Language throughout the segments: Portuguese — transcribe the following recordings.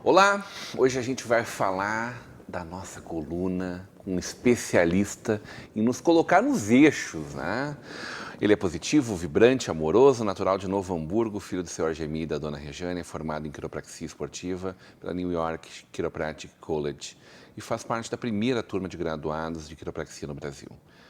Olá, hoje a gente vai falar da nossa coluna com um especialista em nos colocar nos eixos, né? Ele é positivo, vibrante, amoroso, natural de Novo Hamburgo, filho do Sr. Argemir e da Dona Rejane, formado em quiropraxia esportiva pela New York Chiropractic College e faz parte da primeira turma de graduados de quiropraxia no Brasil.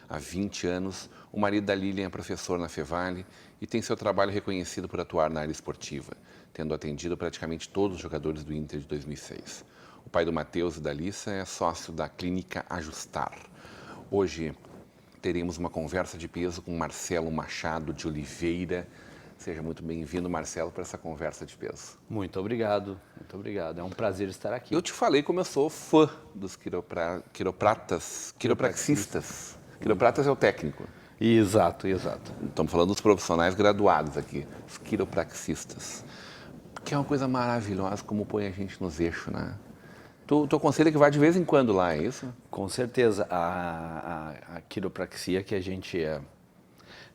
Há 20 anos, o marido da Lilian é professor na Fevale e tem seu trabalho reconhecido por atuar na área esportiva, tendo atendido praticamente todos os jogadores do Inter de 2006. O pai do Matheus e da Alissa é sócio da Clínica Ajustar. Hoje teremos uma conversa de peso com Marcelo Machado de Oliveira. Seja muito bem-vindo, Marcelo, para essa conversa de peso. Muito obrigado, muito obrigado. É um prazer estar aqui. Eu te falei como eu sou fã dos quiropraxistas. Quiropratas é o técnico. Exato, exato. Estamos falando dos profissionais graduados aqui, os quiropraxistas. Que é uma coisa maravilhosa como põe a gente nos eixos, né? Tu aconselha que vá de vez em quando lá, é isso? Com certeza. A quiropraxia que a gente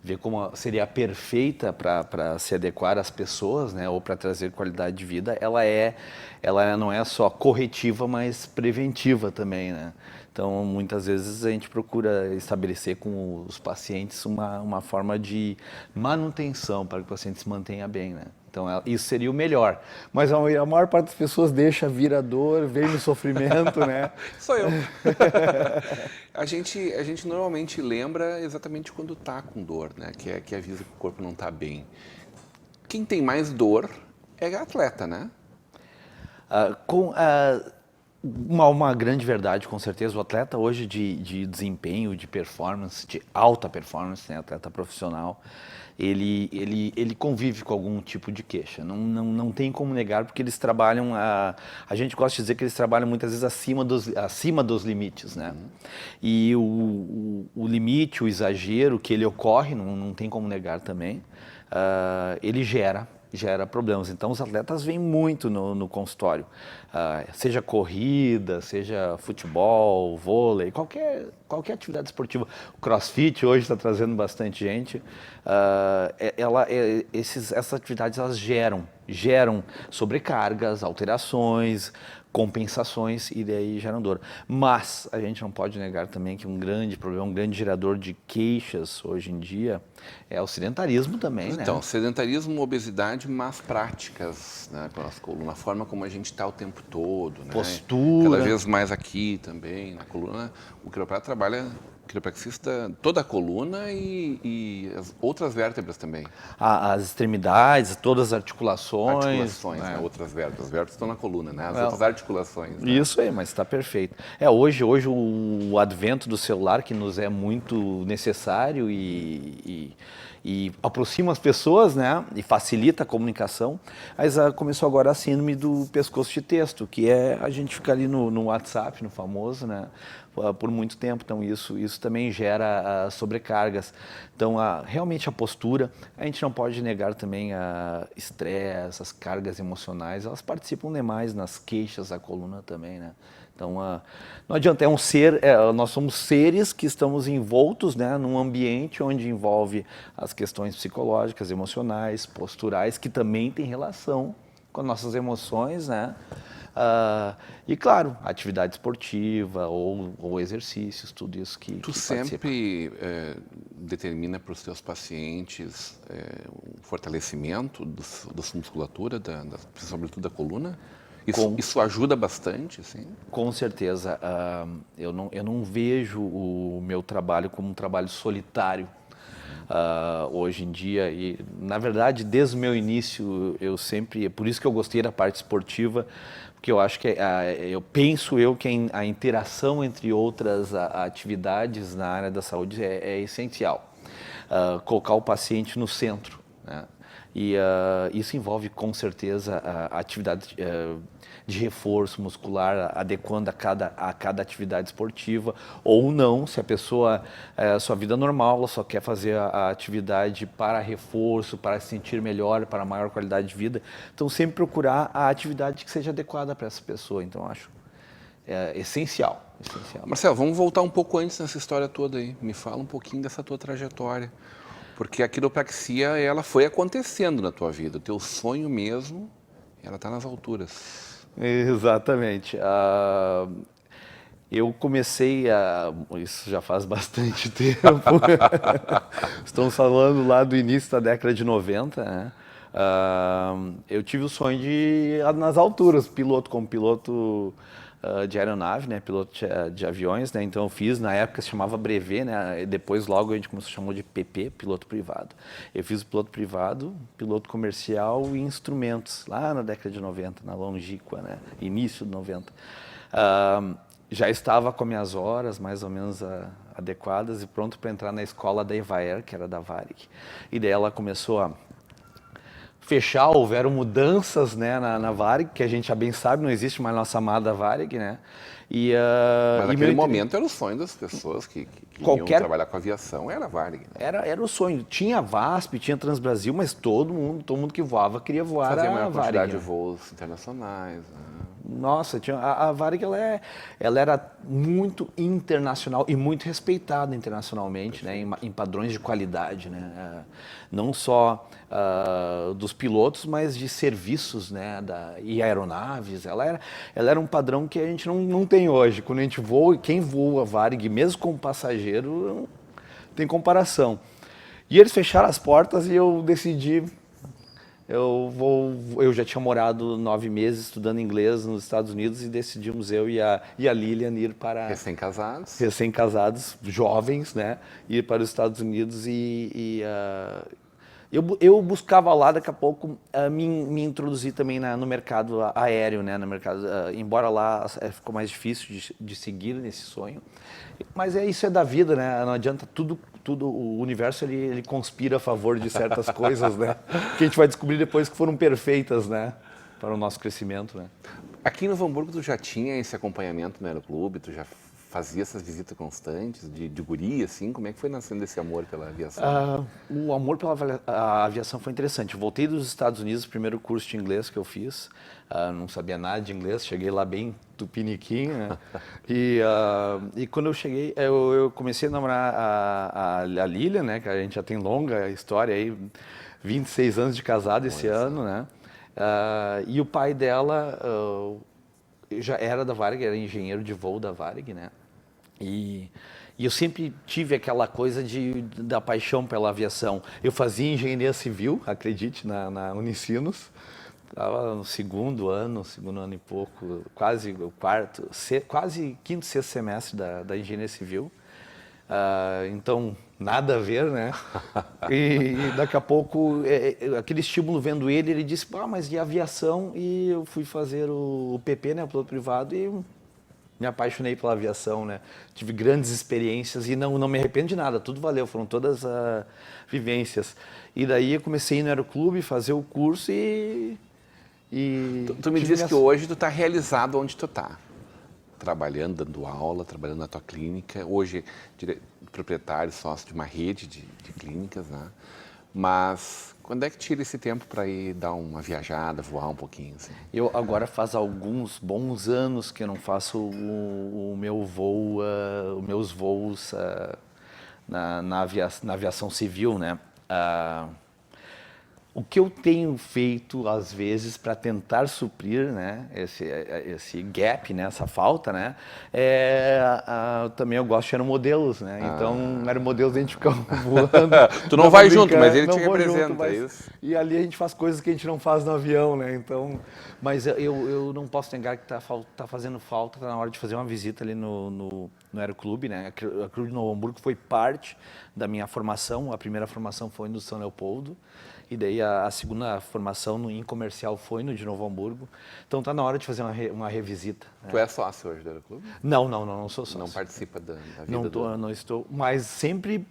vê como seria a perfeita para se adequar às pessoas, né, ou para trazer qualidade de vida, ela não é só corretiva, mas preventiva também, né? Então, muitas vezes a gente procura estabelecer com os pacientes uma forma de manutenção para que o paciente se mantenha bem, né? Então, isso seria o melhor. Mas a maior parte das pessoas deixa vir a dor, vem no sofrimento, né? Sou eu. A gente normalmente lembra exatamente quando está com dor, né? Que avisa que o corpo não está bem. Quem tem mais dor é atleta, né? Uma grande verdade, com certeza. O atleta hoje de desempenho, de performance, de alta performance, né? Atleta profissional, ele convive com algum tipo de queixa. Não tem como negar, porque eles trabalham, a gente gosta de dizer que eles trabalham muitas vezes acima dos limites, né? E o limite, o exagero que ele ocorre, não tem como negar também, ele gera problemas. Então, os atletas vêm muito no consultório, seja corrida, seja futebol, vôlei, qualquer atividade esportiva. O CrossFit hoje está trazendo bastante gente. Essas atividades elas geram sobrecargas, alterações, compensações e daí geram dor. Mas a gente não pode negar também que um grande problema, um grande gerador de queixas hoje em dia é o sedentarismo também, né? Então, sedentarismo, obesidade, más práticas, né, com a nossa coluna, a forma como a gente está o tempo todo, né? Postura. Cada vez mais aqui também, na coluna. O quiroprata trabalha, o quiropraxista, toda a coluna e as outras vértebras também. As extremidades, todas as articulações. Articulações, né? Outras vértebras. As vértebras estão na coluna, né? As outras articulações. Né? Isso aí, mas está perfeito. Hoje o advento do celular, que nos é muito necessário e aproxima as pessoas, né? E facilita a comunicação, mas começou agora a síndrome do pescoço de texto, que é a gente ficar ali no WhatsApp, no famoso, né? Por muito tempo. Então, isso também gera sobrecargas. Então, realmente a postura, a gente não pode negar também estresse, as cargas emocionais, elas participam demais nas queixas da coluna também, né? Então, não adianta, nós somos seres que estamos envoltos, né, num ambiente onde envolve as questões psicológicas, emocionais, posturais, que também tem relação com as nossas emoções, né? E claro, atividade esportiva ou exercícios, tudo isso que Tu participa. sempre determina para os teus pacientes o fortalecimento da sua musculatura, sobretudo da coluna? Isso ajuda bastante, assim? Com certeza. Eu não vejo o meu trabalho como um trabalho solitário. Hoje em dia, e na verdade desde o meu início é por isso que eu gostei da parte esportiva, porque eu acho que penso que a interação entre outras atividades na área da saúde é essencial. Colocar o paciente no centro, né? Isso envolve, com certeza, a atividade de reforço muscular, adequando a cada atividade esportiva, ou não, se a pessoa, sua vida normal, ela só quer fazer a atividade para reforço, para se sentir melhor, para maior qualidade de vida. Então, sempre procurar a atividade que seja adequada para essa pessoa. Então, acho essencial. Marcelo, vamos voltar um pouco antes nessa história toda aí. Me fala um pouquinho dessa tua trajetória. Porque a quiropraxia, ela foi acontecendo na tua vida. O teu sonho mesmo, ela está nas alturas. Exatamente. Eu comecei isso já faz bastante tempo. Estamos falando lá do início da década de 90, né? Eu tive o sonho de ir nas alturas, como piloto de aeronave, né, piloto de aviões, né, então eu fiz, na época se chamava brevet, né, e depois logo a gente chamou de PP, piloto privado. Eu fiz o piloto privado, piloto comercial e instrumentos, lá na década de 90, na longínqua, né, início de 90. Já estava com minhas horas mais ou menos adequadas e pronto para entrar na escola da Evaer, que era da Varig. E daí ela começou a fechar, houveram mudanças, né, na Varig, que a gente já bem sabe, não existe mais nossa amada Varig, né? Mas naquele momento era o sonho das pessoas que iam trabalhar com aviação, era a Varig. Né? Era o sonho. Tinha VASP, tinha Transbrasil, mas todo mundo que voava queria voar Fazia a maior Varig. quantidade de voos internacionais. Né? Nossa, a Varig ela era muito internacional e muito respeitada internacionalmente, né, em padrões de qualidade, né, não só dos pilotos, mas de serviços, né, e aeronaves. Ela era um padrão que a gente não tem hoje. Quando a gente voa, quem voa a Varig, mesmo como passageiro, não tem comparação. E eles fecharam as portas e eu decidi. Eu já tinha morado 9 meses estudando inglês nos Estados Unidos e decidimos eu e a Lilian ir para... Recém-casados, jovens, né? Ir para os Estados Unidos eu buscava lá, daqui a pouco, me introduzir também no mercado aéreo, né? No mercado, embora lá ficou mais difícil de seguir nesse sonho. Mas isso é da vida, né? Não adianta tudo o universo ele conspira a favor de certas coisas, né? Que a gente vai descobrir depois que foram perfeitas, né? Para o nosso crescimento, né? Aqui no Novo Hamburgo tu já tinha esse acompanhamento no aeroclube, tu já fazia essas visitas constantes de guri, assim? Como é que foi nascendo esse amor pela aviação? O amor pela aviação foi interessante. Eu voltei dos Estados Unidos, o primeiro curso de inglês que eu fiz. Não sabia nada de inglês, cheguei lá bem tupiniquim, né? E quando eu cheguei, eu comecei a namorar a Lilian, né? Que a gente já tem longa história aí, 26 anos de casado esse ano, né? E o pai dela já era da Varig, era engenheiro de voo da Varig, né? E eu sempre tive aquela coisa da paixão pela aviação. Eu fazia engenharia civil, acredite, na Unicinos. Estava no segundo ano e pouco, quase o quarto, quase quinto, sexto semestre da engenharia civil. Então, nada a ver, né? E daqui a pouco, aquele estímulo vendo ele disse, mas e aviação? E eu fui fazer o PP, né, o piloto privado, e me apaixonei pela aviação, né? Tive grandes experiências e não me arrependo de nada, tudo valeu, foram todas vivências. E daí eu comecei a ir no aeroclube, fazer o curso Tu me diz que hoje tu está realizado onde tu está. Trabalhando, dando aula, trabalhando na tua clínica. Hoje, proprietário, sócio de uma rede de clínicas, né? Mas quando é que tira esse tempo para ir dar uma viajada, voar um pouquinho? Assim? Eu agora faz alguns bons anos que eu não faço o meu voo, os meus voos na aviação civil, né? O que eu tenho feito, às vezes, para tentar suprir, né, esse gap, né, essa falta, né, também eu gosto de aeromodelos, né, então aeromodelos a gente fica voando. Tu não vai junto, mas ele te representa, é isso? E ali a gente faz coisas que a gente não faz no avião, né, então... Mas eu não posso negar que tá fazendo falta, tá na hora de fazer uma visita ali no no Aeroclube, né? A Clube de Novo Hamburgo foi parte da minha formação. A primeira formação foi no São Leopoldo e daí a segunda formação em comercial foi no de Novo Hamburgo. Então tá na hora de fazer uma revisita. Né? Tu é sócio hoje do Aeroclube? Não sou sócio. Não participa da vida Não estou, mas sempre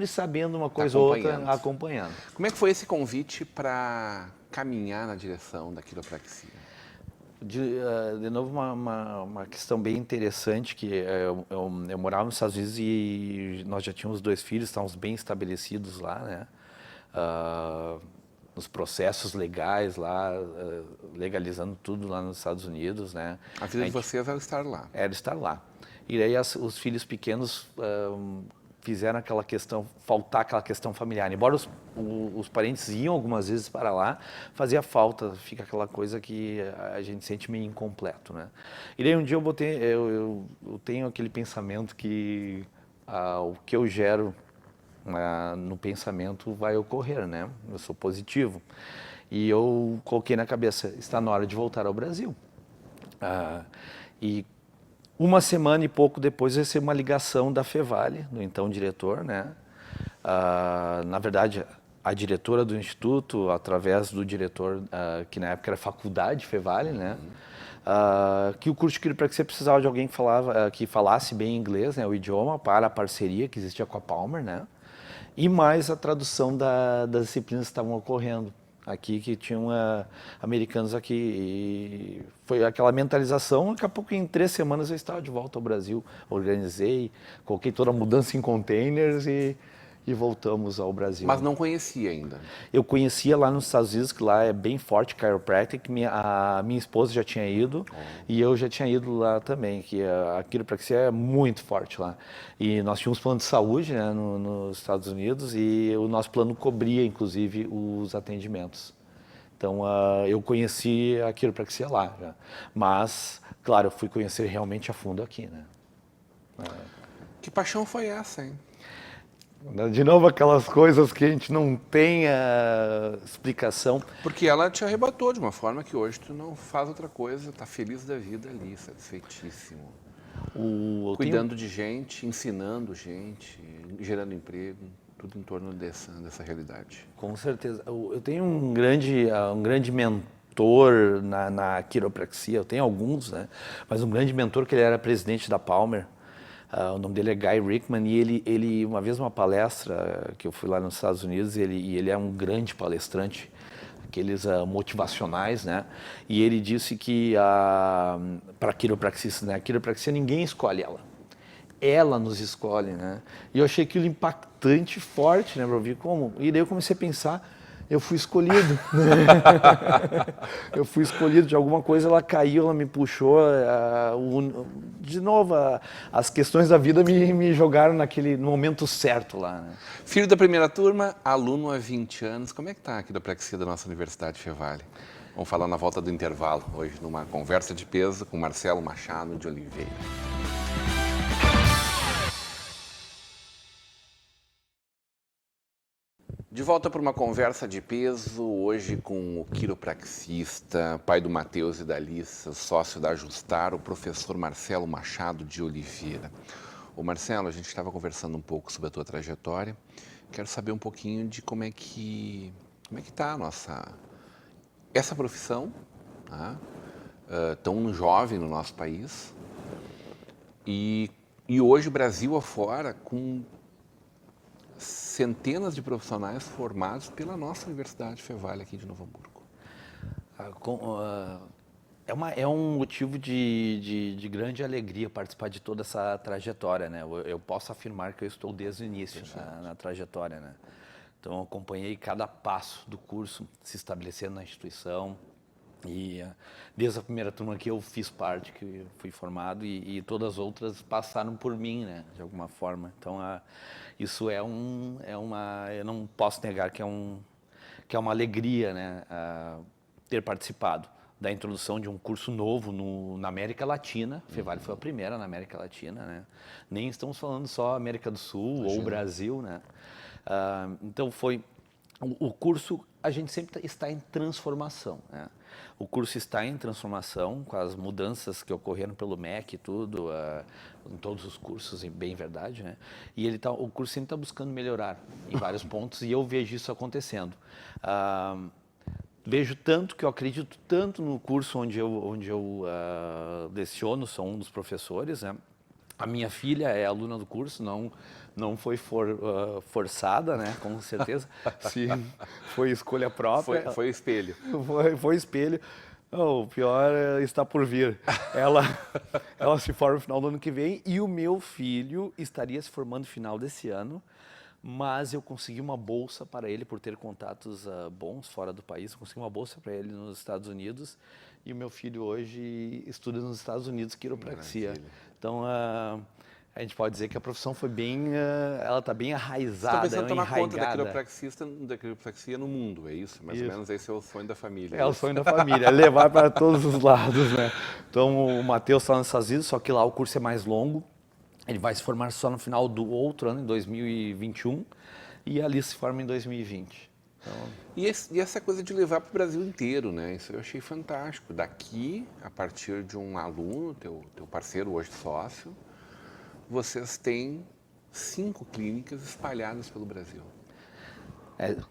sabendo uma coisa ou outra, acompanhando. Como é que foi esse convite para caminhar na direção da quiropraxia? De novo, uma questão bem interessante, que eu morava nos Estados Unidos e nós já tínhamos 2 filhos, estávamos bem estabelecidos lá, né? Nos processos legais lá, legalizando tudo lá nos Estados Unidos, né? A vida de vocês era estar lá. Era estar lá. E aí os filhos pequenos fizeram aquela questão, faltar aquela questão familiar. Embora os parentes iam algumas vezes para lá, fazia falta, fica aquela coisa que a gente sente meio incompleto, né? E daí um dia eu tenho aquele pensamento que o que eu gero no pensamento vai ocorrer, né? Eu sou positivo. E eu coloquei na cabeça, está na hora de voltar ao Brasil. E uma semana e pouco depois eu recebi uma ligação da Fevale, do então diretor, né? Na verdade, a diretora do Instituto, através do diretor, que na época era Faculdade Fevale, né? Que o curso de quiropraxia precisava de alguém que falasse bem inglês, né? O idioma, para a parceria que existia com a Palmer, né? E mais a tradução das disciplinas que estavam ocorrendo aqui, que tinham americanos aqui. E foi aquela mentalização, daqui a pouco em 3 semanas eu estava de volta ao Brasil. Organizei, coloquei toda a mudança em containers e voltamos ao Brasil. Mas não conhecia ainda? Eu conhecia lá nos Estados Unidos, que lá é bem forte chiropractic. A minha esposa já tinha ido e eu já tinha ido lá também, que a quiropraxia é muito forte lá. E nós tínhamos plano de saúde, né, nos Estados Unidos, e o nosso plano cobria, inclusive, os atendimentos. Então, eu conheci a quiropraxia lá, já. Mas, claro, eu fui conhecer realmente a fundo aqui, né? Que paixão foi essa, hein? De novo, aquelas coisas que a gente não tem explicação. Porque ela te arrebatou de uma forma que hoje tu não faz outra coisa, tá feliz da vida ali, satisfeitíssimo. Cuidando de gente, ensinando gente, gerando emprego, tudo em torno dessa realidade. Com certeza. Eu tenho um grande mentor na quiropraxia, eu tenho alguns, né? Mas um grande mentor que ele era presidente da Palmer. O nome dele é Guy Rickman e ele uma vez numa palestra que eu fui lá nos Estados Unidos, ele é um grande palestrante, aqueles motivacionais, né? E ele disse que para quiropraxistas, né? A quiropraxia ninguém escolhe ela nos escolhe, né? E eu achei aquilo impactante, forte, né? Para ouvir como. E daí eu comecei a pensar, eu fui escolhido. Eu fui escolhido de alguma coisa, ela caiu, ela me puxou. De novo, as questões da vida me jogaram no momento certo lá. Né? Filho da primeira turma, aluno há 20 anos. Como é que está a quiropraxia da nossa Universidade Fevale? Vamos falar na volta do intervalo, hoje numa conversa de peso com Marcelo Machado de Oliveira. De volta para uma conversa de peso, hoje com o quiropraxista, pai do Matheus e da Alissa, sócio da Ajustar, o professor Marcelo Machado de Oliveira. Ô Marcelo, a gente estava conversando um pouco sobre a tua trajetória. Quero saber um pouquinho de como é que está essa profissão, tá? Tão jovem no nosso país. E hoje, Brasil afora, com centenas de profissionais formados pela nossa Universidade Fevale aqui de Novo Hamburgo. É um motivo de grande alegria participar de toda essa trajetória, né? Eu posso afirmar que eu estou desde o início na trajetória, né? Então, eu acompanhei cada passo do curso se estabelecendo na instituição e desde a primeira turma que eu fiz parte, que eu fui formado e todas as outras passaram por mim, né? De alguma forma. Então, isso eu não posso negar que é uma alegria, né? Ter participado da introdução de um curso novo na América Latina. A Fevale foi a primeira na América Latina, né? Nem estamos falando só América do Sul ou Brasil, né? Então foi O curso, a gente sempre está em transformação, né? O curso está em transformação com as mudanças que ocorreram pelo MEC e tudo, em todos os cursos, bem verdade, né? E o curso sempre está buscando melhorar em vários pontos e eu vejo isso acontecendo. Vejo tanto que eu acredito tanto no curso onde eu leciono, sou um dos professores, né? A minha filha é aluna do curso, não foi forçada, né? Com certeza. Se foi escolha própria. Foi espelho. Foi espelho. O pior está por vir. Ela se forma no final do ano que vem e o meu filho estaria se formando no final desse ano, mas eu consegui uma bolsa para ele por ter contatos bons fora do país. Eu consegui uma bolsa para ele nos Estados Unidos e o meu filho hoje estuda nos Estados Unidos quiropraxia. Maravilha. Então, a gente pode dizer que a profissão foi bem, ela está bem arraizada, Estou pensando em tomar conta enraigada. da quiropraxia no mundo, é isso? Mais ou menos esse é o sonho da família. É o sonho da família, é levar para todos os lados, né? Então, o Matheus está nos Estados Unidos, só que lá o curso é mais longo. Ele vai se formar só no final do outro ano, em 2021, e ali se forma em 2020. Então... E essa coisa de levar para o Brasil inteiro, né? Isso eu achei fantástico. Daqui, a partir de um aluno, teu parceiro hoje sócio, vocês têm 5 clínicas espalhadas pelo Brasil.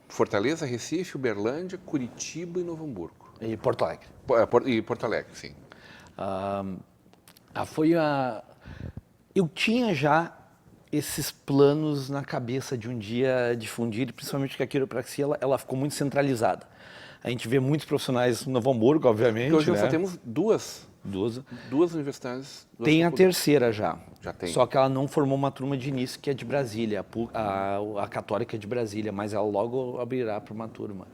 Fortaleza, Recife, Uberlândia, Curitiba e Novo Hamburgo. E Porto Alegre. E Porto Alegre, sim. Eu tinha já esses planos na cabeça de um dia difundir, principalmente que a quiropraxia ela ficou muito centralizada. A gente vê muitos profissionais no Novo Hamburgo, obviamente. Porque hoje nós né? só temos duas universidades. Tem a terceira já. Já tem. Só que ela não formou uma turma de início que é de Brasília, a Católica é de Brasília, mas ela logo abrirá para uma turma.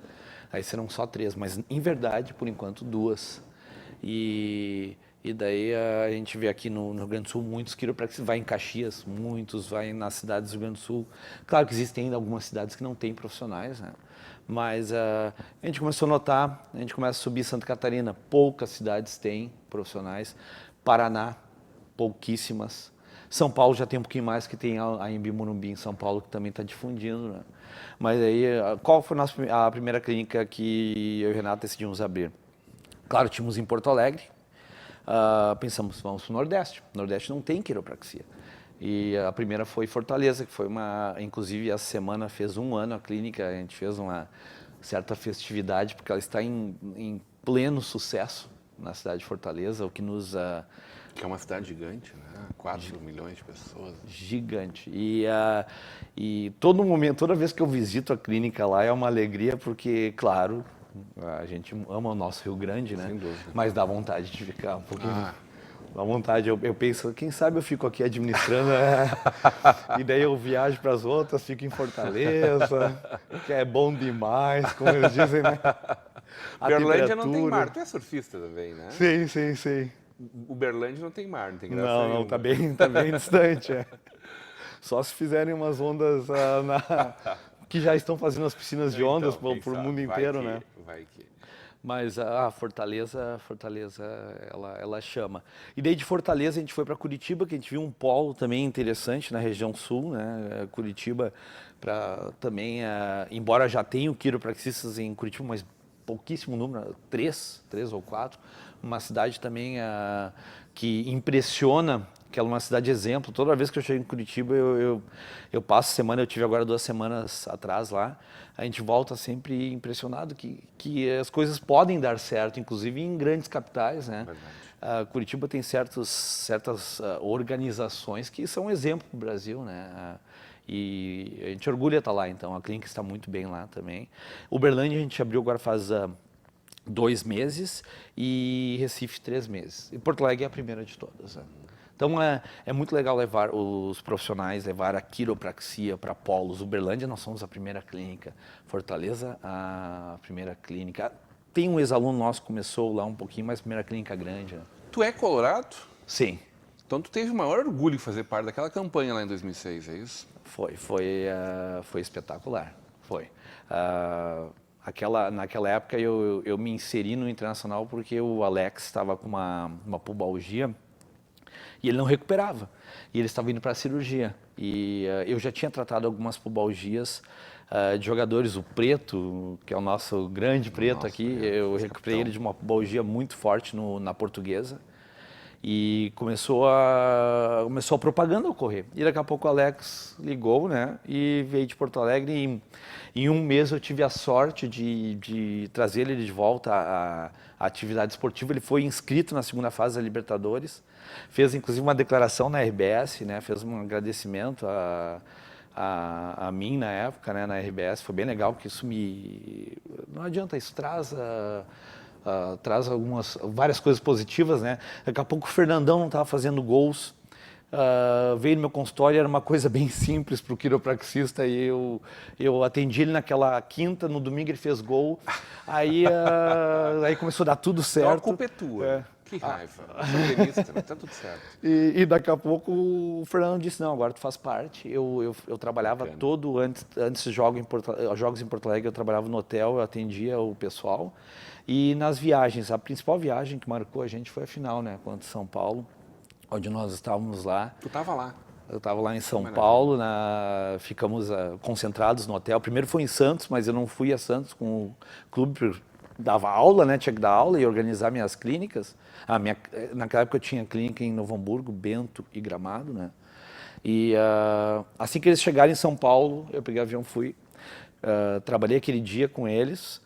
Aí serão só 3, mas em verdade, por enquanto, 2. E daí a gente vê aqui no Rio Grande do Sul muitos quiropraxistas, vai em Caxias, muitos vai nas cidades do Rio Grande do Sul. Claro que existem ainda algumas cidades que não têm profissionais, né? Mas a gente começou a notar, a gente começa a subir Santa Catarina, poucas cidades têm profissionais. Paraná, pouquíssimas. São Paulo já tem um pouquinho mais, que tem a Embi Morumbi em São Paulo, que também está difundindo, né? Mas aí, qual foi a primeira clínica que eu e o Renato decidimos abrir? Claro, tínhamos em Porto Alegre. Pensamos, vamos para o Nordeste. O Nordeste não tem quiropraxia. E a primeira foi Fortaleza, que foi inclusive essa semana fez 1 ano a clínica, a gente fez uma certa festividade, porque ela está em pleno sucesso na cidade de Fortaleza, o que nos... Que é uma cidade gigante, né? 4 milhões de pessoas. Gigante. E todo momento, toda vez que eu visito a clínica lá é uma alegria, porque, claro, a gente ama o nosso Rio Grande, né? Sem dúvida. Mas dá vontade de ficar um pouquinho... Dá vontade. Eu penso, quem sabe eu fico aqui administrando, e daí eu viajo para as outras, fico em Fortaleza, que é bom demais, como eles dizem, né? Uberlândia não tem mar. Tu é surfista também, né? Sim. Uberlândia não tem mar, não tem graça Não, nenhuma. tá bem distante, Só se fizerem umas ondas que já estão fazendo as piscinas de ondas Então, para o mundo inteiro, né? Vai que... Mas a Fortaleza, ela chama. E daí de Fortaleza a gente foi para Curitiba, que a gente viu um polo também interessante na região sul, né? Curitiba, também, embora já tenha quiropraxistas em Curitiba, mas pouquíssimo número, 3 ou 4, uma cidade também que impressiona, que é uma cidade exemplo. Toda vez que eu chego em Curitiba, eu passo semana, eu tive agora 2 semanas atrás lá, a gente volta sempre impressionado que as coisas podem dar certo, inclusive em grandes capitais, né? Curitiba tem certas organizações que são exemplo do Brasil, né? E a gente orgulha estar lá, então, a clínica está muito bem lá também. Uberlândia a gente abriu agora faz 2 meses e Recife 3 meses. E Porto Alegre é a primeira de todas, né? Então é muito legal levar os profissionais, levar a quiropraxia para polos. Uberlândia nós somos a primeira clínica, Fortaleza a primeira clínica. Tem um ex-aluno nosso que começou lá um pouquinho, mas a primeira clínica grande. Né? Tu é colorado? Sim. Então tu teve o maior orgulho de fazer parte daquela campanha lá em 2006, é isso? Foi espetacular, foi. Naquela época eu me inseri no internacional porque o Alex estava com uma pubalgia e ele não recuperava. E ele estava indo para a cirurgia. E eu já tinha tratado algumas pubalgias de jogadores, o Preto, que é o nosso grande Preto aqui, eu recuperei ele de uma pubalgia muito forte na Portuguesa. E começou a propaganda a ocorrer. E daqui a pouco o Alex ligou, né? E veio de Porto Alegre. Em um mês eu tive a sorte de trazer ele de volta à atividade esportiva. Ele foi inscrito na segunda fase da Libertadores. Fez inclusive uma declaração na RBS, né? Fez um agradecimento a mim na época, né? Na RBS. Foi bem legal, porque isso não adianta, isso traz traz várias coisas positivas, né? Daqui a pouco o Fernandão não estava fazendo gols, veio no meu consultório, era uma coisa bem simples para o quiropraxista, e eu atendi ele naquela quinta, no domingo ele fez gol, aí começou a dar tudo certo. Então a culpa é tua. Que raiva. Eu sou tenista, mas tá tudo certo. E daqui a pouco o Fernando disse, não, agora tu faz parte. Eu trabalhava antes dos jogos em Porto Alegre, eu trabalhava no hotel, eu atendia o pessoal. E nas viagens, a principal viagem que marcou a gente foi a final, né, contra São Paulo, onde nós estávamos lá. Tu estava lá? Eu estava lá em São Paulo, ficamos concentrados no hotel. Primeiro foi em Santos, mas eu não fui a Santos com o clube, dava aula, né, tinha que dar aula e organizar minhas clínicas. Naquela época eu tinha clínica em Novo Hamburgo, Bento e Gramado, né. E assim que eles chegaram em São Paulo, eu peguei o avião, fui, trabalhei aquele dia com eles.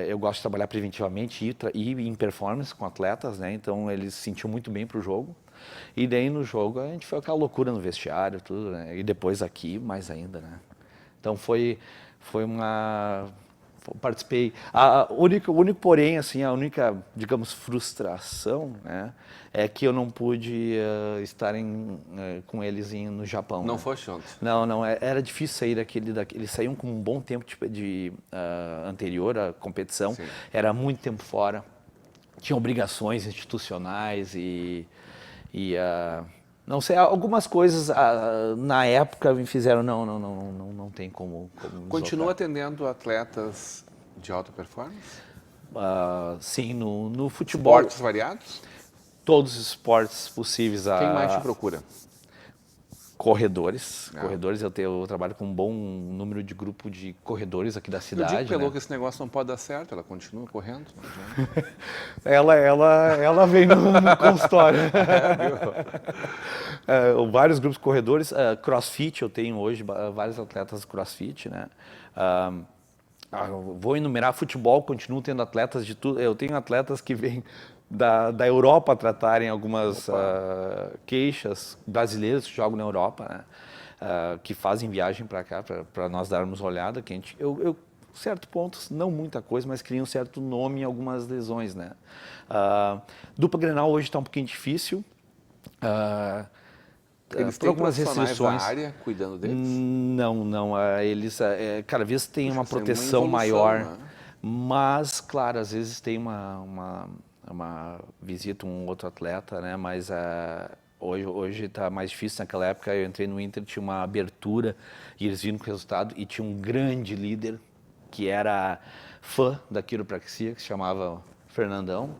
Eu gosto de trabalhar preventivamente e em performance com atletas, né? Então eles se sentiam muito bem para o jogo. E daí no jogo a gente foi aquela loucura no vestiário, tudo, né? E depois aqui mais ainda, né? Então foi uma... Participei. O único porém, assim, a única, digamos, frustração, né, é que eu não pude estar com eles no Japão. Não né? foste ontem? Não, era difícil sair eles saíam com um bom tempo anterior à competição. Sim. Era muito tempo fora. Tinha obrigações institucionais não sei, algumas coisas na época me fizeram, não tem como Continua atendendo atletas de alta performance? Sim, no futebol. Esportes variados? Todos os esportes possíveis. Quem mais te procura? Corredores. Corredores, eu trabalho com um bom número de grupo de corredores aqui da cidade. Eu digo pelo que esse negócio não pode dar certo, ela continua correndo. ela vem no consultório. Vários grupos de corredores. CrossFit, eu tenho hoje vários atletas crossfit, né? Vou enumerar futebol, continuo tendo atletas de tudo. Eu tenho atletas que vêm da Europa tratarem algumas queixas, brasileiros que jogam na Europa, né? Que fazem viagem para cá, para nós darmos uma olhada. Que certo ponto, não muita coisa, mas cria um certo nome em algumas lesões, né? Dupla Grenal hoje está um pouquinho difícil. Eles têm algumas restrições da área cuidando deles? Não. Eles cada vez têm uma proteção maior, né? Mas, claro, às vezes tem uma visita um outro atleta, né? Mas hoje está mais difícil. Naquela época eu entrei no Inter, tinha uma abertura e eles viram com o resultado e tinha um grande líder que era fã da quiropraxia, que se chamava Fernandão.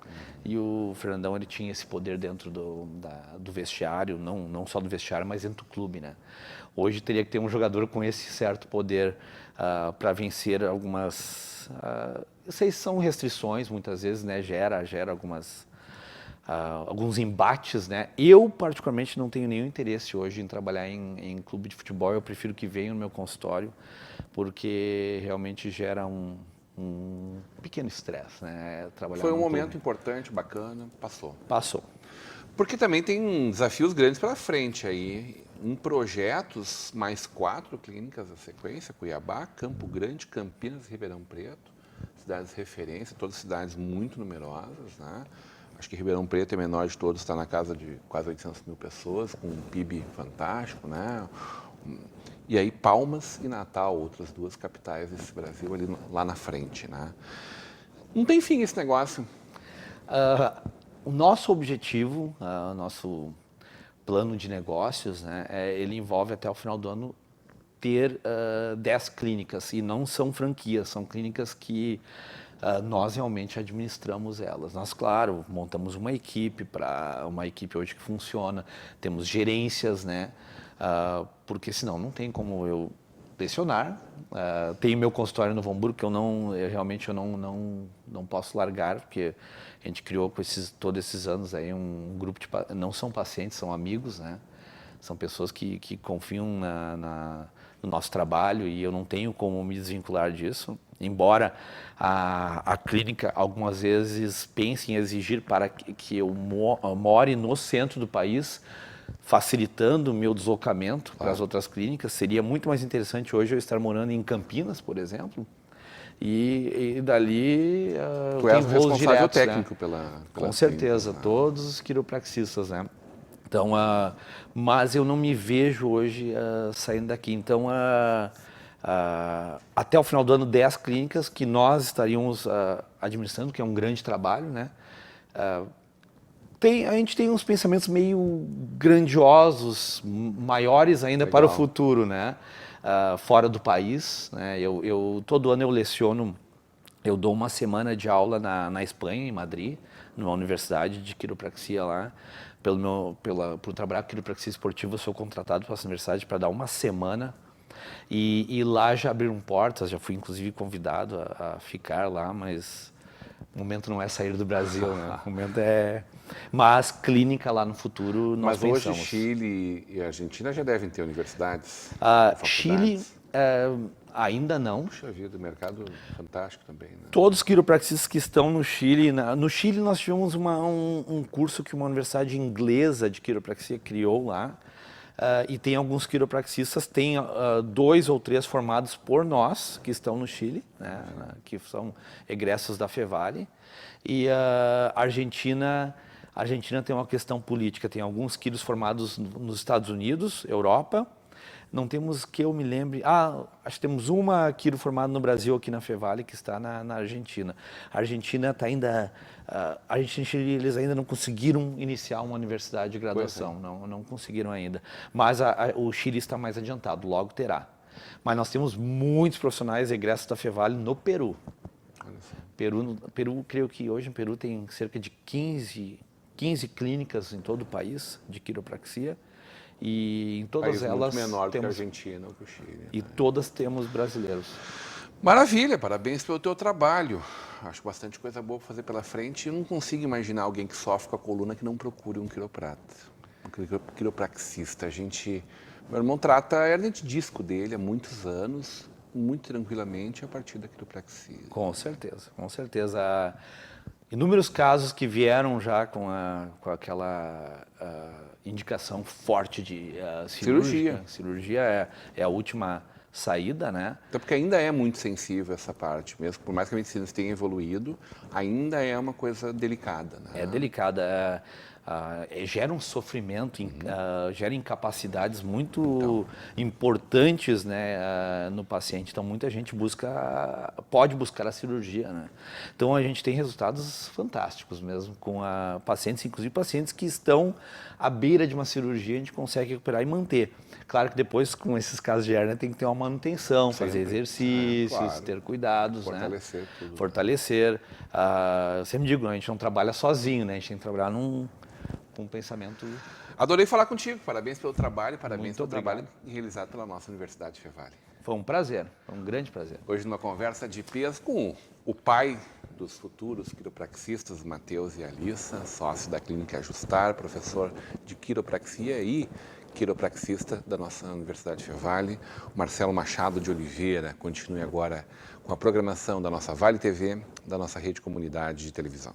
E o Fernandão, ele tinha esse poder dentro do vestiário, não só do vestiário, mas dentro do clube, né? Hoje teria que ter um jogador com esse certo poder para vencer algumas... eu sei se são restrições, muitas vezes, né? Gera alguns embates, né? Eu, particularmente, não tenho nenhum interesse hoje em trabalhar em clube de futebol. Eu prefiro que venham no meu consultório, porque realmente gera um pequeno estresse, né? Foi um momento importante, bacana, Passou. Porque também tem desafios grandes pela frente aí. Em projetos, mais 4 clínicas na sequência: Cuiabá, Campo Grande, Campinas e Ribeirão Preto. Cidades de referência, todas cidades muito numerosas, né? Acho que Ribeirão Preto é menor de todos, está na casa de quase 800 mil pessoas, com um PIB fantástico, né? E aí Palmas e Natal, outras duas capitais desse Brasil ali lá na frente, né? Não tem fim esse negócio. O nosso objetivo, o nosso plano de negócios, né, ele envolve até o final do ano ter 10 clínicas, e não são franquias, são clínicas que nós realmente administramos elas. Nós, claro, montamos uma equipe hoje que funciona, temos gerências, né? Porque senão não tem como eu lecionar. Tenho meu consultório no Novo Hamburgo, que eu realmente não posso largar, porque a gente criou todos esses anos aí um grupo não são pacientes, são amigos, né? São pessoas que confiam no nosso trabalho e eu não tenho como me desvincular disso. Embora a clínica algumas vezes pense em exigir para que eu more no centro do país, facilitando o meu deslocamento para as outras clínicas, seria muito mais interessante hoje eu estar morando em Campinas, por exemplo, e dali Tu tem és o voos responsável diretos, técnico né? pela Com certeza, clínica, todos os quiropraxistas, né? Então, mas eu não me vejo hoje saindo daqui. Então, até o final do ano, 10 clínicas que nós estaríamos administrando, que é um grande trabalho, né? A gente tem uns pensamentos meio grandiosos, maiores ainda para o futuro, né? Fora do país, né? Todo ano eu leciono, eu dou uma semana de aula na Espanha, em Madrid, numa universidade de quiropraxia lá. Por trabalhar com quiropraxia esportiva, eu sou contratado para essa universidade para dar uma semana. E lá já abriram portas, já fui inclusive convidado a ficar lá, mas o momento não é sair do Brasil, né? O momento é... Mas clínica lá no futuro nós pensamos. Mas hoje Chile e Argentina já devem ter universidades, Chile ainda não. Puxa vida, mercado fantástico também, né? Todos os quiropraxistas que estão no Chile... No Chile nós tivemos um curso que uma universidade inglesa de quiropraxia criou lá. E tem alguns quiropraxistas, tem 2 ou 3 formados por nós, que estão no Chile, né, que são egressos da Fevale. E a Argentina tem uma questão política, tem alguns quiros formados nos Estados Unidos, Europa. Não temos, que eu me lembre... acho que temos uma quiro formada no Brasil, aqui na Fevale, que está na Argentina. A Argentina está ainda... A Argentina e Chile, eles ainda não conseguiram iniciar uma universidade de graduação, não conseguiram ainda. Mas o Chile está mais adiantado, logo terá. Mas nós temos muitos profissionais egressos da Fevale no Peru. Peru, creio que hoje no Peru tem cerca de 15 clínicas em todo o país de quiropraxia. E em todas elas muito menor temos, do que a Argentina ou que o Chile. E todas temos brasileiros. Maravilha, parabéns pelo teu trabalho. Acho bastante coisa boa para fazer pela frente. Eu não consigo imaginar alguém que sofre com a coluna que não procure um quiroprata, um quiropraxista. Meu irmão trata a hernia de disco dele há muitos anos, muito tranquilamente, a partir da quiropraxia. Com certeza. Inúmeros casos que vieram já com aquela indicação forte de cirurgia. Cirurgia é a última saída, né? Até porque ainda é muito sensível essa parte, mesmo por mais que a medicina tenha evoluído, ainda é uma coisa delicada, né? É delicada. Gera um sofrimento, gera incapacidades muito importantes, né, no paciente. Então, muita gente pode buscar a cirurgia, né? Então, a gente tem resultados fantásticos mesmo com pacientes, inclusive pacientes que estão à beira de uma cirurgia, a gente consegue recuperar e manter. Claro que depois, com esses casos de hérnia, tem que ter uma manutenção, fazer exercícios, claro, ter cuidados, fortalecer, né? Tudo. Fortalecer. Eu sempre digo, a gente não trabalha sozinho, né? A gente tem que trabalhar com um pensamento... Adorei falar contigo. Parabéns pelo trabalho, parabéns pelo obrigado. Trabalho realizado pela nossa Universidade Fevale. Foi um prazer, foi um grande prazer. Hoje numa conversa de peso com o pai dos futuros quiropraxistas, Matheus e Alissa, sócio da Clínica Ajustar, professor de quiropraxia e quiropraxista da nossa Universidade Fevale, o Marcelo Machado de Oliveira. Continue agora com a programação da nossa Vale TV, da nossa rede comunidade de televisão.